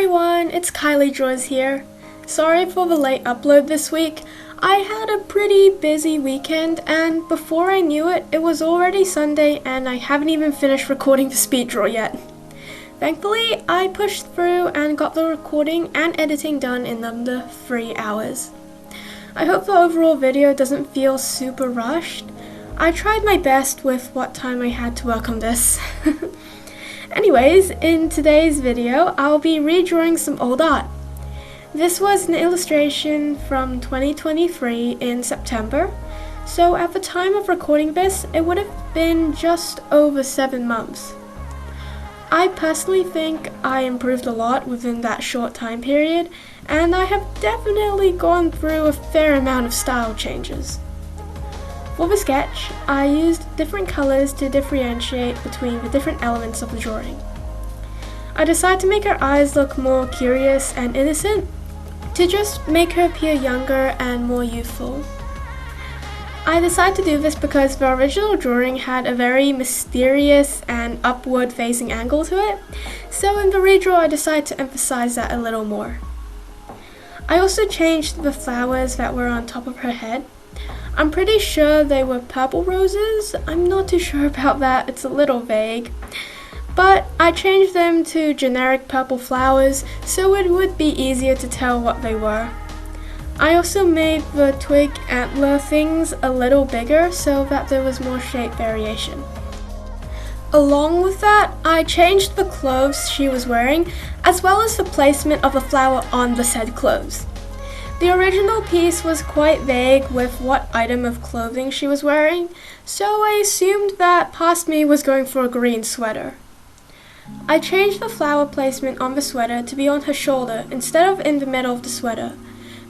everyone, it's Kylie Draws here. Sorry for the late upload this week. I had a pretty busy weekend and before I knew it, it was already Sunday and I haven't even finished recording the speed draw yet. Thankfully, I pushed through and got the recording and editing done in under 3 hours. I hope the overall video doesn't feel super rushed. I tried my best with what time I had to work on this. Anyways, in today's video, I'll be redrawing some old art. This was an illustration from 2023 in September, so at the time of recording this, it would have been just over 7 months. I personally think I improved a lot within that short time period, and I have definitely gone through a fair amount of style changes. For the sketch, I used different colors to differentiate between the different elements of the drawing. I decided to make her eyes look more curious and innocent, to just make her appear younger and more youthful. I decided to do this because the original drawing had a very mysterious and upward facing angle to it, so in the redraw I decided to emphasize that a little more. I also changed the flowers that were on top of her head. I'm pretty sure they were purple roses. I'm not too sure about that, it's a little vague. But I changed them to generic purple flowers so it would be easier to tell what they were. I also made the twig antler things a little bigger so that there was more shape variation. Along with that, I changed the clothes she was wearing as well as the placement of the flower on the said clothes. The original piece was quite vague with what item of clothing she was wearing, so I assumed that past me was going for a green sweater. I changed the flower placement on the sweater to be on her shoulder instead of in the middle of the sweater,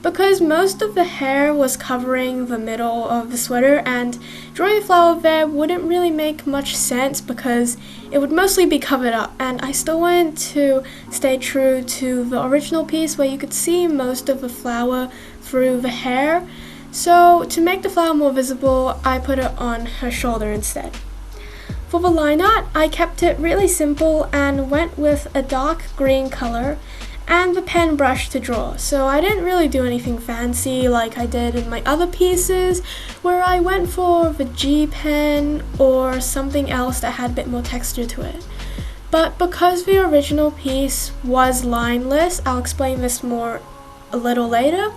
because most of the hair was covering the middle of the sweater and drawing the flower there wouldn't really make much sense because it would mostly be covered up, and I still wanted to stay true to the original piece where you could see most of the flower through the hair. So to make the flower more visible, I put it on her shoulder instead. For the line art, I kept it really simple and went with a dark green color and the pen brush to draw, so I didn't really do anything fancy like I did in my other pieces where I went for the G pen or something else that had a bit more texture to it. But because the original piece was lineless, I'll explain this more a little later,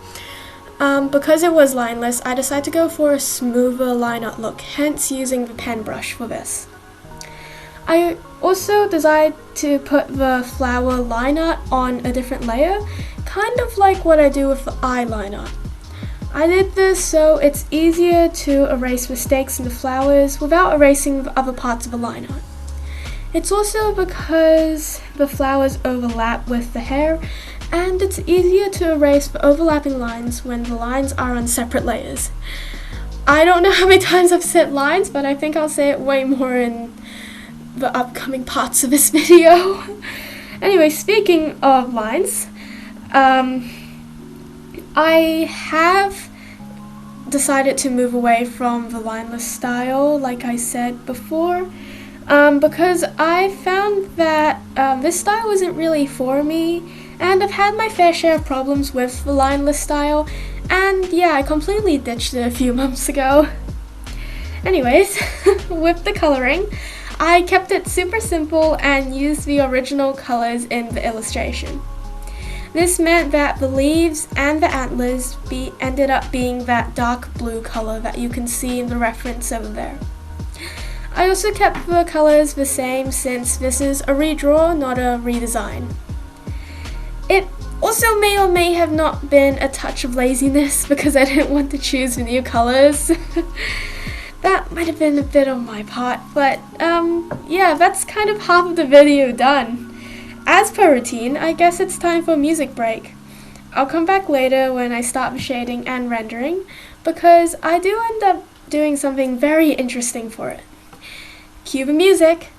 because it was lineless, I decided to go for a smoother line art look, hence using the pen brush for this. I also decided to put the flower line art on a different layer, kind of like what I do with the eye line art. I did this so it's easier to erase mistakes in the flowers without erasing the other parts of the line art. It's also because the flowers overlap with the hair, and it's easier to erase the overlapping lines when the lines are on separate layers. I don't know how many times I've said lines, but I think I'll say it way more in the upcoming parts of this video. Anyway, speaking of lines, I have decided to move away from the lineless style, like I said before, because I found that this style isn't really for me, and I've had my fair share of problems with the lineless style, and yeah, I completely ditched it a few months ago. Anyways, with the coloring, I kept it super simple and used the original colors in the illustration. This meant that the leaves and the antlers ended up being that dark blue color that you can see in the reference over there. I also kept the colors the same since this is a redraw, not a redesign. It also may or may have not been a touch of laziness because I didn't want to choose the new colors. That might have been a bit on my part, but yeah, that's kind of half of the video done. As per routine, I guess it's time for a music break. I'll come back later when I start the shading and rendering, because I do end up doing something very interesting for it. Cue the music!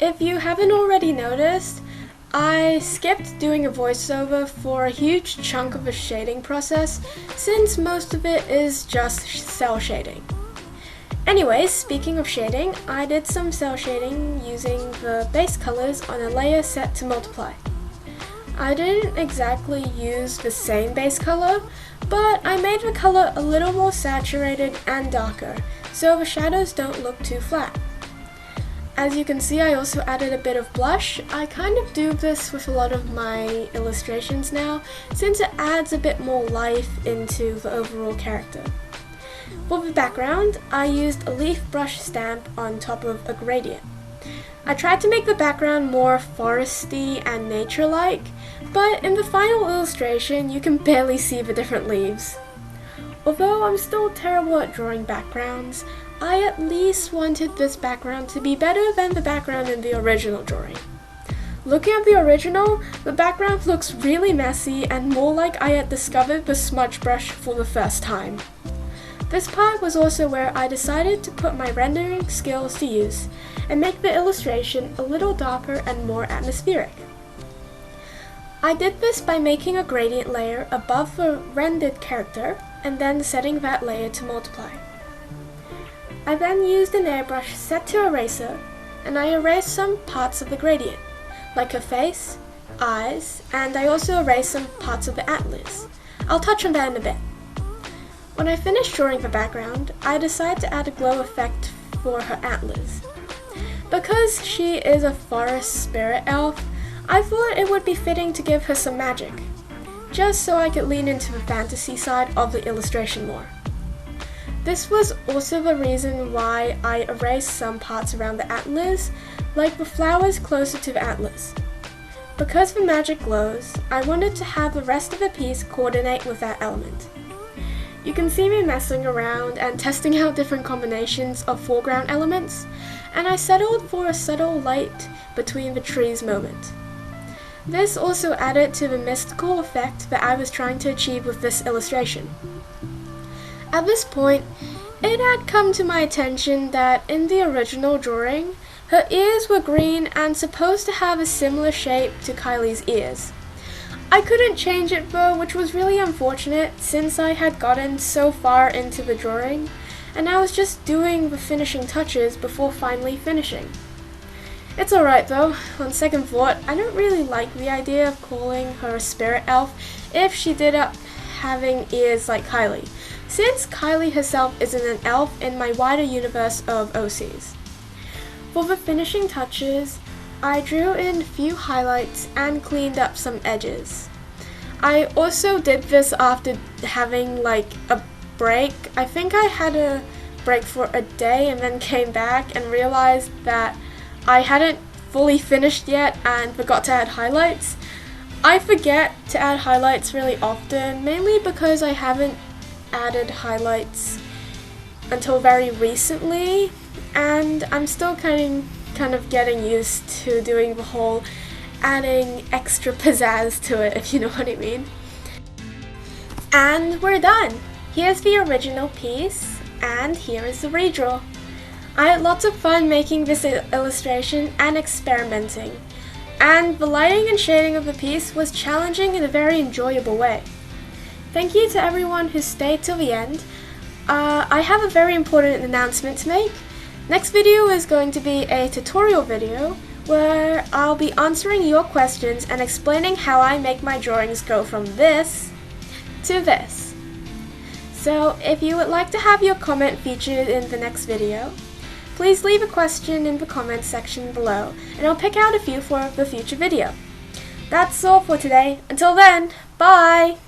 If you haven't already noticed, I skipped doing a voiceover for a huge chunk of the shading process, since most of it is just cell shading. Anyways, speaking of shading, I did some cell shading using the base colors on a layer set to multiply. I didn't exactly use the same base color, but I made the color a little more saturated and darker, so the shadows don't look too flat. As you can see, I also added a bit of blush. I kind of do this with a lot of my illustrations now, since it adds a bit more life into the overall character. For the background, I used a leaf brush stamp on top of a gradient. I tried to make the background more foresty and nature-like, but in the final illustration you can barely see the different leaves. Although I'm still terrible at drawing backgrounds, I at least wanted this background to be better than the background in the original drawing. Looking at the original, the background looks really messy and more like I had discovered the smudge brush for the first time. This part was also where I decided to put my rendering skills to use and make the illustration a little darker and more atmospheric. I did this by making a gradient layer above the rendered character and then setting that layer to multiply. I then used an airbrush set to eraser, and I erased some parts of the gradient, like her face, eyes, and I also erased some parts of the antlers. I'll touch on that in a bit. When I finished drawing the background, I decided to add a glow effect for her antlers. Because she is a forest spirit elf, I thought it would be fitting to give her some magic, just so I could lean into the fantasy side of the illustration more. This was also the reason why I erased some parts around the antlers, like the flowers closer to the antlers. Because the magic glows, I wanted to have the rest of the piece coordinate with that element. You can see me messing around and testing out different combinations of foreground elements, and I settled for a subtle light between the trees moment. This also added to the mystical effect that I was trying to achieve with this illustration. At this point, it had come to my attention that in the original drawing, her ears were green and supposed to have a similar shape to Kylie's ears. I couldn't change it though, which was really unfortunate since I had gotten so far into the drawing, and I was just doing the finishing touches before finally finishing. It's alright though. On second thought, I don't really like the idea of calling her a spirit elf if she did up having ears like Kylie, since Kylie herself isn't an elf in my wider universe of OCs. For the finishing touches, I drew in a few highlights and cleaned up some edges. I also did this after having like a break. I think I had a break for a day and then came back and realized that I hadn't fully finished yet and forgot to add highlights. I forget to add highlights really often, mainly because I haven't added highlights until very recently, and I'm still kind of getting used to doing the whole adding extra pizzazz to it, if you know what I mean. And we're done! Here's the original piece, and here is the redraw. I had lots of fun making this illustration and experimenting, and the lighting and shading of the piece was challenging in a very enjoyable way. Thank you to everyone who stayed till the end. I have a very important announcement to make. Next video is going to be a tutorial video where I'll be answering your questions and explaining how I make my drawings go from this to this. So if you would like to have your comment featured in the next video, please leave a question in the comments section below and I'll pick out a few for the future video. That's all for today. Until then, bye!